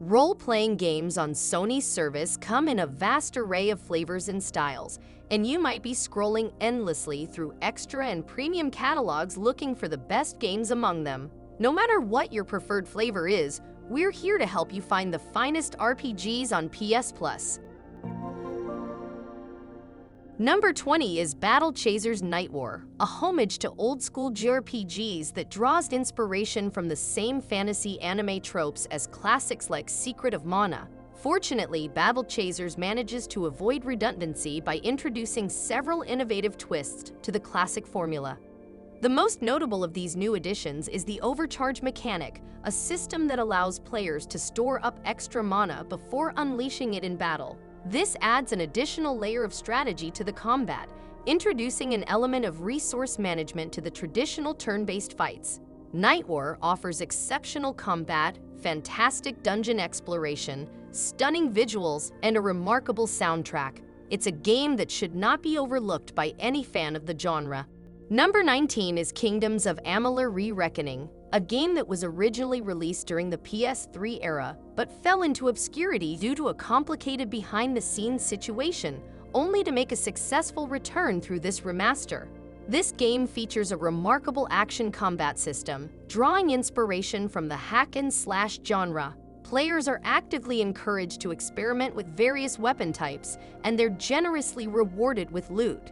Role-playing games on Sony's service come in a vast array of flavors and styles, and you might be scrolling endlessly through extra and premium catalogs looking for the best games among them. No matter what your preferred flavor is, we're here to help you find the finest RPGs on PS Plus. Number 20 is Battle Chasers Night War, a homage to old-school JRPGs that draws inspiration from the same fantasy anime tropes as classics like Secret of Mana. Fortunately, Battle Chasers manages to avoid redundancy by introducing several innovative twists to the classic formula. The most notable of these new additions is the overcharge mechanic, a system that allows players to store up extra mana before unleashing it in battle. This adds an additional layer of strategy to the combat, introducing an element of resource management to the traditional turn-based fights. Night War offers exceptional combat, fantastic dungeon exploration, stunning visuals, and a remarkable soundtrack. It's a game that should not be overlooked by any fan of the genre. Number 19 is Kingdoms of Amalur: Re-Reckoning, a game that was originally released during the PS3 era, but fell into obscurity due to a complicated behind-the-scenes situation, only to make a successful return through this remaster. This game features a remarkable action combat system, drawing inspiration from the hack-and-slash genre. Players are actively encouraged to experiment with various weapon types, and they're generously rewarded with loot.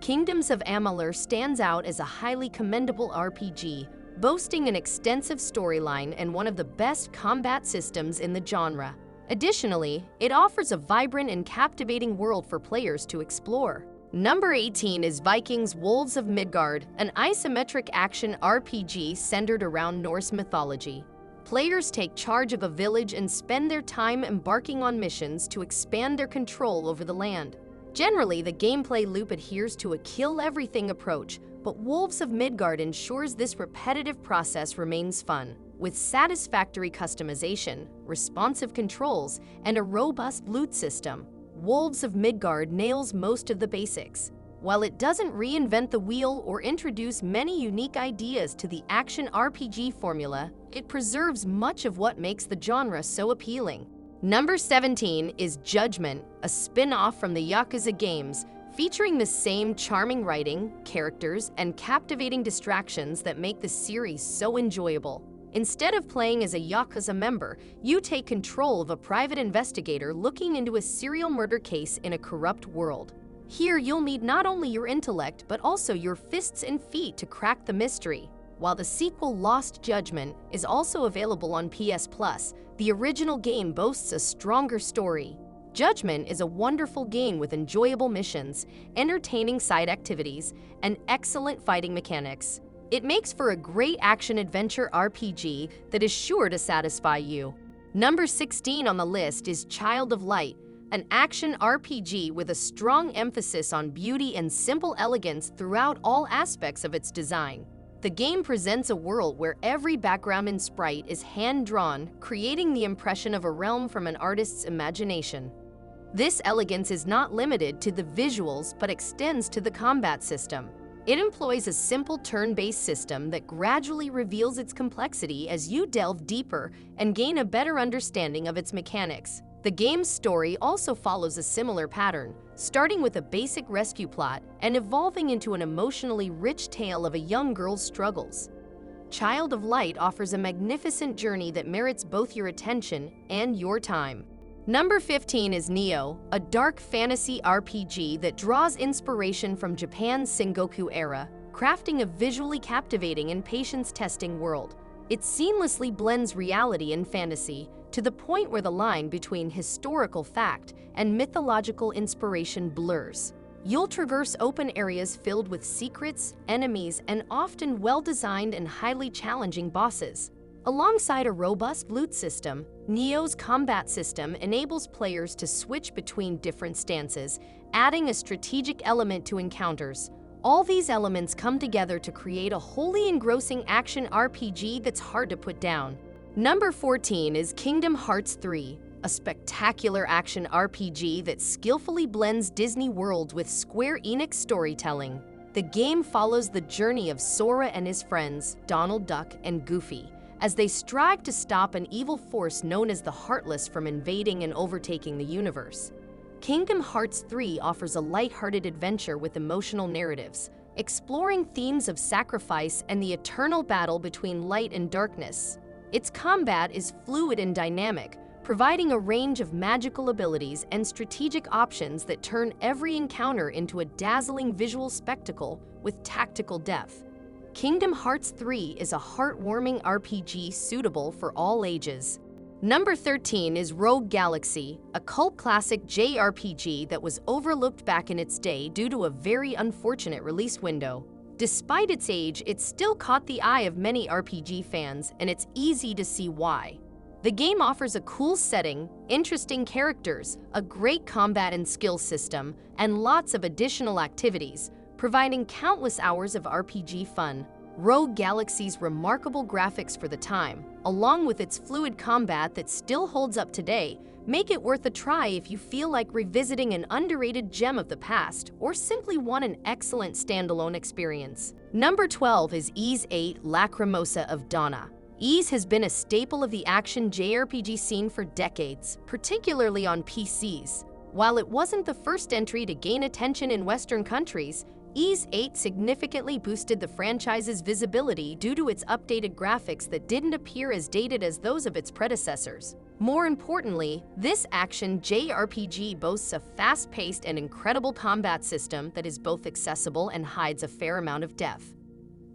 Kingdoms of Amalur stands out as a highly commendable RPG, boasting an extensive storyline and one of the best combat systems in the genre. Additionally, it offers a vibrant and captivating world for players to explore. Number 18 is Vikings: Wolves of Midgard, an isometric action RPG centered around Norse mythology. Players take charge of a village and spend their time embarking on missions to expand their control over the land. Generally, the gameplay loop adheres to a kill-everything approach, but Wolves of Midgard ensures this repetitive process remains fun. With satisfactory customization, responsive controls, and a robust loot system, Wolves of Midgard nails most of the basics. While it doesn't reinvent the wheel or introduce many unique ideas to the action RPG formula, it preserves much of what makes the genre so appealing. Number 17 is Judgment, a spin-off from the Yakuza games, featuring the same charming writing, characters, and captivating distractions that make the series so enjoyable. Instead of playing as a Yakuza member, you take control of a private investigator looking into a serial murder case in a corrupt world. Here, you'll need not only your intellect, but also your fists and feet to crack the mystery. While the sequel Lost Judgment is also available on PS Plus, the original game boasts a stronger story. Judgment is a wonderful game with enjoyable missions, entertaining side activities, and excellent fighting mechanics. It makes for a great action-adventure RPG that is sure to satisfy you. Number 16 on the list is Child of Light, an action RPG with a strong emphasis on beauty and simple elegance throughout all aspects of its design. The game presents a world where every background and sprite is hand-drawn, creating the impression of a realm from an artist's imagination. This elegance is not limited to the visuals but extends to the combat system. It employs a simple turn-based system that gradually reveals its complexity as you delve deeper and gain a better understanding of its mechanics. The game's story also follows a similar pattern, starting with a basic rescue plot and evolving into an emotionally rich tale of a young girl's struggles. Child of Light offers a magnificent journey that merits both your attention and your time. Number 15 is Nioh, a dark fantasy RPG that draws inspiration from Japan's Sengoku era, crafting a visually captivating and patience-testing world. It seamlessly blends reality and fantasy, to the point where the line between historical fact and mythological inspiration blurs. You'll traverse open areas filled with secrets, enemies, and often well-designed and highly challenging bosses. Alongside a robust loot system, Nioh's combat system enables players to switch between different stances, adding a strategic element to encounters. All these elements come together to create a wholly engrossing action RPG that's hard to put down. Number 14 is Kingdom Hearts 3, a spectacular action RPG that skillfully blends Disney World with Square Enix storytelling. The game follows the journey of Sora and his friends, Donald Duck and Goofy, as they strive to stop an evil force known as the Heartless from invading and overtaking the universe. Kingdom Hearts 3 offers a lighthearted adventure with emotional narratives, exploring themes of sacrifice and the eternal battle between light and darkness. Its combat is fluid and dynamic, providing a range of magical abilities and strategic options that turn every encounter into a dazzling visual spectacle with tactical depth. Kingdom Hearts 3 is a heartwarming RPG suitable for all ages. Number 13 is Rogue Galaxy, a cult classic JRPG that was overlooked back in its day due to a very unfortunate release window. Despite its age, it still caught the eye of many RPG fans, and it's easy to see why. The game offers a cool setting, interesting characters, a great combat and skill system, and lots of additional activities, providing countless hours of RPG fun. Rogue Galaxy's remarkable graphics for the time, along with its fluid combat that still holds up today, make it worth a try if you feel like revisiting an underrated gem of the past or simply want an excellent standalone experience. Number 12 is Ys 8 Lacrimosa of Donna. Ys has been a staple of the action JRPG scene for decades, particularly on PCs. While it wasn't the first entry to gain attention in Western countries, Ys 8 significantly boosted the franchise's visibility due to its updated graphics that didn't appear as dated as those of its predecessors. More importantly, this action JRPG boasts a fast-paced and incredible combat system that is both accessible and hides a fair amount of depth.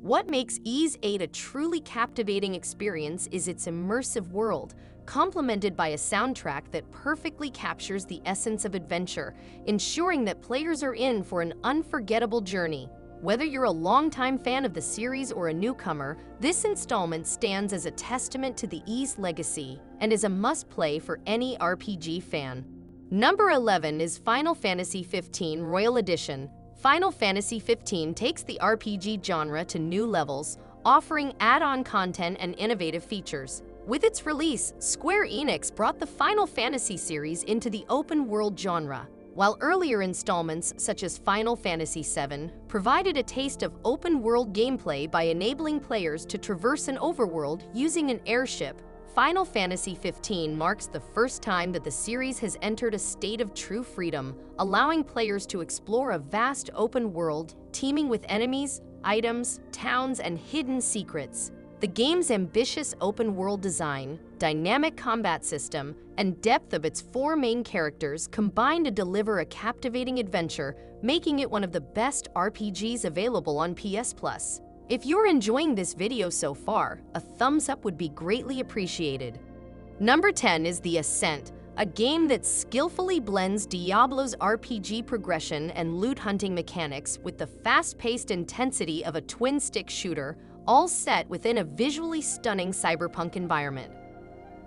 What makes Ys 8 a truly captivating experience is its immersive world, complemented by a soundtrack that perfectly captures the essence of adventure, ensuring that players are in for an unforgettable journey. Whether you're a longtime fan of the series or a newcomer, this installment stands as a testament to the Ys legacy and is a must-play for any RPG fan. Number 11 is Final Fantasy XV Royal Edition. Final Fantasy XV takes the RPG genre to new levels, offering add-on content and innovative features. With its release, Square Enix brought the Final Fantasy series into the open-world genre, while earlier installments, such as Final Fantasy VII, provided a taste of open-world gameplay by enabling players to traverse an overworld using an airship. Final Fantasy XV marks the first time that the series has entered a state of true freedom, allowing players to explore a vast open world teeming with enemies, items, towns, and hidden secrets. The game's ambitious open-world design, dynamic combat system, and depth of its four main characters combine to deliver a captivating adventure, making it one of the best RPGs available on PS Plus. If you're enjoying this video so far, a thumbs up would be greatly appreciated. Number 10 is The Ascent, a game that skillfully blends Diablo's RPG progression and loot hunting mechanics with the fast-paced intensity of a twin-stick shooter, all set within a visually stunning cyberpunk environment.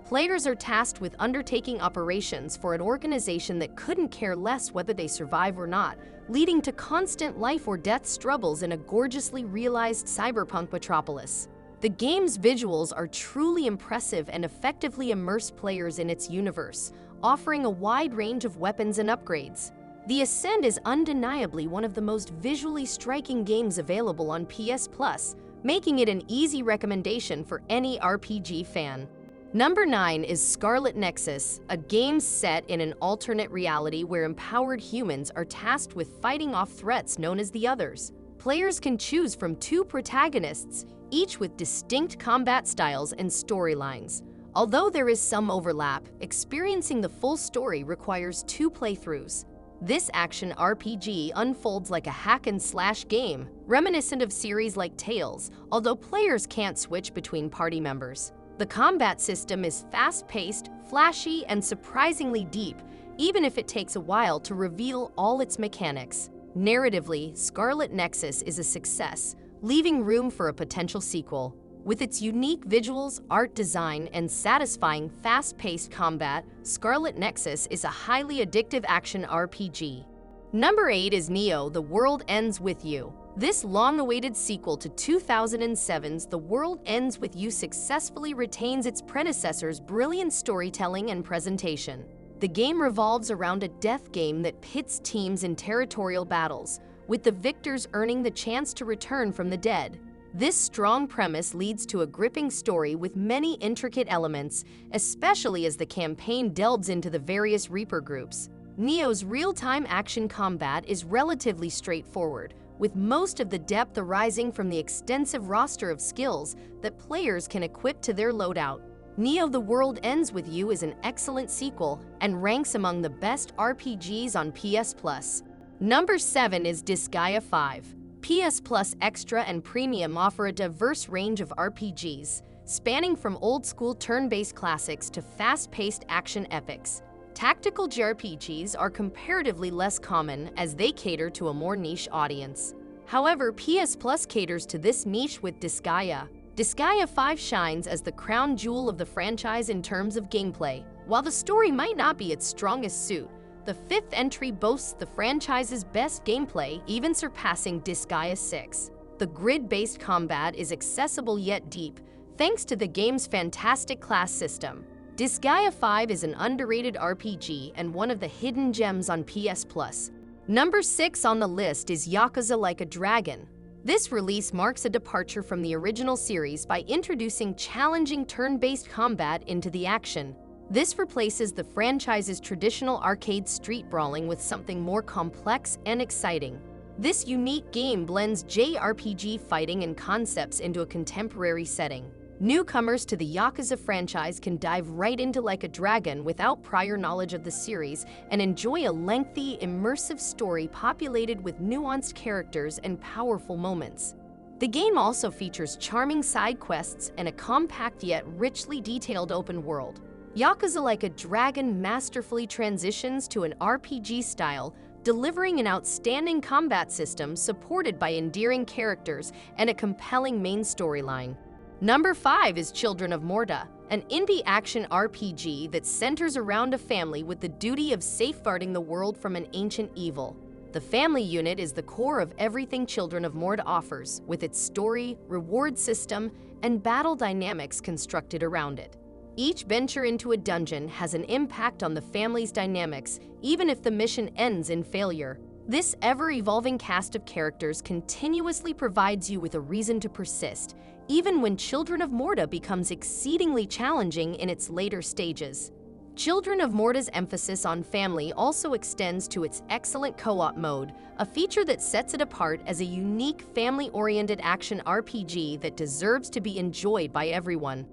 Players are tasked with undertaking operations for an organization that couldn't care less whether they survive or not, leading to constant life or death struggles in a gorgeously realized cyberpunk metropolis. The game's visuals are truly impressive and effectively immerse players in its universe, offering a wide range of weapons and upgrades. The Ascent is undeniably one of the most visually striking games available on PS Plus, making it an easy recommendation for any RPG fan. Number 9 is Scarlet Nexus, a game set in an alternate reality where empowered humans are tasked with fighting off threats known as the Others. Players can choose from two protagonists, each with distinct combat styles and storylines. Although there is some overlap, experiencing the full story requires 2 playthroughs. This action RPG unfolds like a hack-and-slash game, reminiscent of series like Tales, although players can't switch between party members. The combat system is fast-paced, flashy, and surprisingly deep, even if it takes a while to reveal all its mechanics. Narratively, Scarlet Nexus is a success, leaving room for a potential sequel. With its unique visuals, art design, and satisfying fast-paced combat, Scarlet Nexus is a highly addictive action RPG. Number 8 is Neo: The World Ends With You. This long-awaited sequel to 2007's The World Ends With You successfully retains its predecessor's brilliant storytelling and presentation. The game revolves around a death game that pits teams in territorial battles, with the victors earning the chance to return from the dead. This strong premise leads to a gripping story with many intricate elements, especially as the campaign delves into the various Reaper groups. Neo's real-time action combat is relatively straightforward, with most of the depth arising from the extensive roster of skills that players can equip to their loadout. Neo: The World Ends With You is an excellent sequel and ranks among the best RPGs on PS Plus. Number 7 is Disgaea 5. PS Plus Extra and Premium offer a diverse range of RPGs, spanning from old-school turn-based classics to fast-paced action epics. Tactical JRPGs are comparatively less common as they cater to a more niche audience. However, PS Plus caters to this niche with Disgaea. Disgaea 5 shines as the crown jewel of the franchise in terms of gameplay. While the story might not be its strongest suit, the fifth entry boasts the franchise's best gameplay, even surpassing Disgaea 6. The grid-based combat is accessible yet deep, thanks to the game's fantastic class system. Disgaea 5 is an underrated RPG and one of the hidden gems on PS Plus. Number 6 on the list is Yakuza Like a Dragon. This release marks a departure from the original series by introducing challenging turn-based combat into the action. This replaces the franchise's traditional arcade street brawling with something more complex and exciting. This unique game blends JRPG fighting and concepts into a contemporary setting. Newcomers to the Yakuza franchise can dive right into Like a Dragon without prior knowledge of the series and enjoy a lengthy, immersive story populated with nuanced characters and powerful moments. The game also features charming side quests and a compact yet richly detailed open world. Yakuza Like a Dragon masterfully transitions to an RPG style, delivering an outstanding combat system supported by endearing characters and a compelling main storyline. Number 5 is Children of Morta, an indie action RPG that centers around a family with the duty of safeguarding the world from an ancient evil. The family unit is the core of everything Children of Morta offers, with its story, reward system, and battle dynamics constructed around it. Each venture into a dungeon has an impact on the family's dynamics, even if the mission ends in failure. This ever-evolving cast of characters continuously provides you with a reason to persist, even when Children of Morta becomes exceedingly challenging in its later stages. Children of Morta's emphasis on family also extends to its excellent co-op mode, a feature that sets it apart as a unique family-oriented action RPG that deserves to be enjoyed by everyone.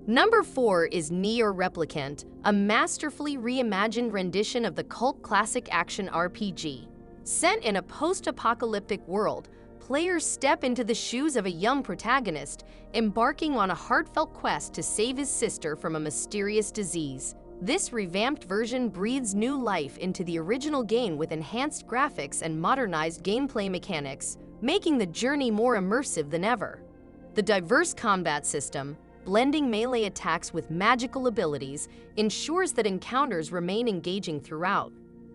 Number 4 is Nier Replicant, a masterfully reimagined rendition of the cult classic action RPG. Set in a post-apocalyptic world, players step into the shoes of a young protagonist, embarking on a heartfelt quest to save his sister from a mysterious disease. This revamped version breathes new life into the original game with enhanced graphics and modernized gameplay mechanics, making the journey more immersive than ever. The diverse combat system, blending melee attacks with magical abilities, ensures that encounters remain engaging throughout.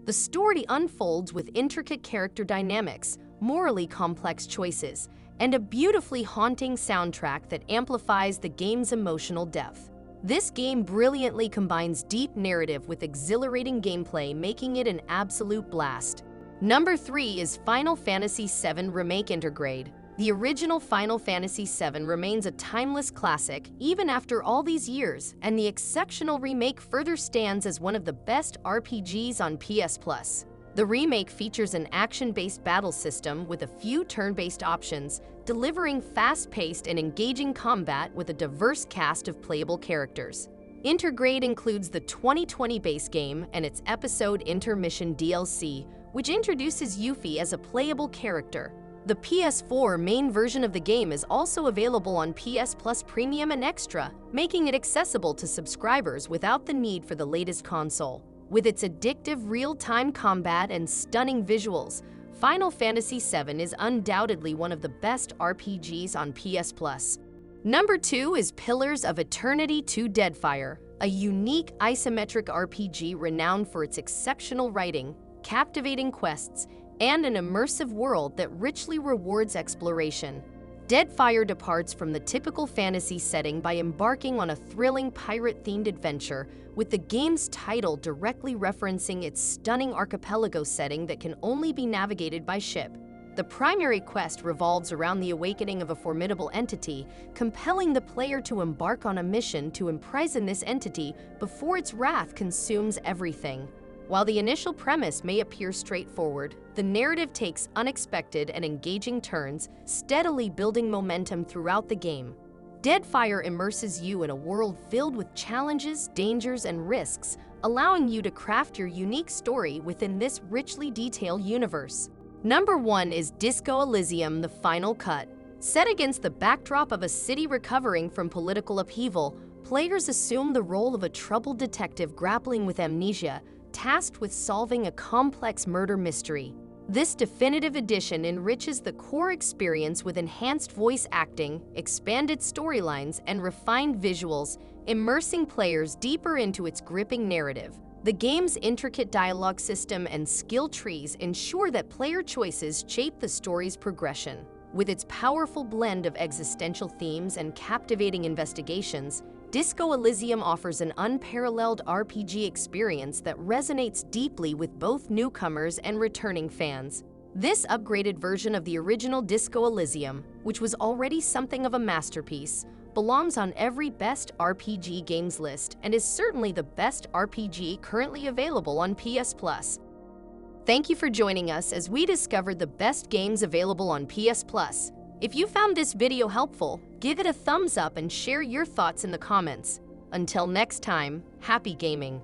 The story unfolds with intricate character dynamics, morally complex choices, and a beautifully haunting soundtrack that amplifies the game's emotional depth. This game brilliantly combines deep narrative with exhilarating gameplay, making it an absolute blast. Number 3 is Final Fantasy VII Remake Intergrade. The original Final Fantasy VII remains a timeless classic even after all these years, and the exceptional remake further stands as one of the best RPGs on PS Plus. The remake features an action-based battle system with a few turn-based options, delivering fast-paced and engaging combat with a diverse cast of playable characters. Intergrade includes the 2020 base game and its episode Intermission DLC, which introduces Yuffie as a playable character. The PS4 main version of the game is also available on PS Plus Premium and Extra, making it accessible to subscribers without the need for the latest console. With its addictive real-time combat and stunning visuals, Final Fantasy VII is undoubtedly one of the best RPGs on PS Plus. Number 2 is Pillars of Eternity 2: Deadfire, a unique isometric RPG renowned for its exceptional writing, captivating quests, and an immersive world that richly rewards exploration. Deadfire departs from the typical fantasy setting by embarking on a thrilling pirate-themed adventure, with the game's title directly referencing its stunning archipelago setting that can only be navigated by ship. The primary quest revolves around the awakening of a formidable entity, compelling the player to embark on a mission to imprison this entity before its wrath consumes everything. While the initial premise may appear straightforward, the narrative takes unexpected and engaging turns, steadily building momentum throughout the game. Deadfire immerses you in a world filled with challenges, dangers, and risks, allowing you to craft your unique story within this richly detailed universe. Number 1 is Disco Elysium: The Final Cut. Set against the backdrop of a city recovering from political upheaval, players assume the role of a troubled detective grappling with amnesia, tasked with solving a complex murder mystery. This definitive edition enriches the core experience with enhanced voice acting, expanded storylines, and refined visuals, immersing players deeper into its gripping narrative. The game's intricate dialogue system and skill trees ensure that player choices shape the story's progression. With its powerful blend of existential themes and captivating investigations, Disco Elysium offers an unparalleled RPG experience that resonates deeply with both newcomers and returning fans. This upgraded version of the original Disco Elysium, which was already something of a masterpiece, belongs on every best RPG games list and is certainly the best RPG currently available on PS Plus. Thank you for joining us as we discovered the best games available on PS Plus. If you found this video helpful, give it a thumbs up and share your thoughts in the comments. Until next time, happy gaming!